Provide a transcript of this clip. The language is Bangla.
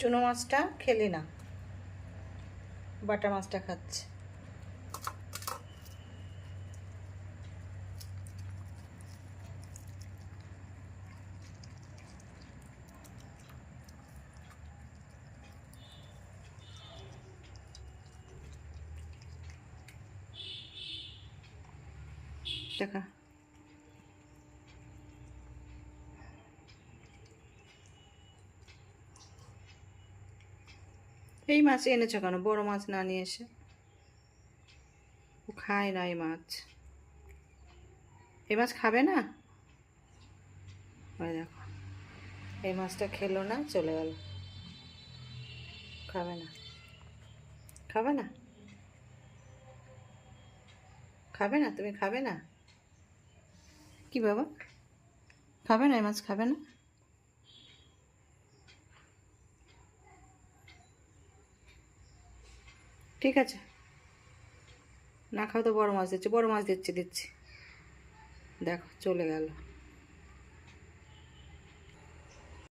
চুনো মাছটা খেলি না, বাটা মাছটা খাচ্ছে। দেখা এই মাছ এনেছো কেন? বড় মাছ না নিয়ে এসে? ও খায় না এই মাছ। এই মাছ খাবে না? ওই দেখো, এই মাছটা খেলো না, চলে গেল। খাবে না, খাবে না, খাবে না, তুমি খাবে না? কি বাবা, খাবে না? এই মাছ খাবে না? ঠিক আছে, না খাও তো বড় মাছ দিচ্ছি, বড় মাছ দিচ্ছি। দেখো চলে গেল।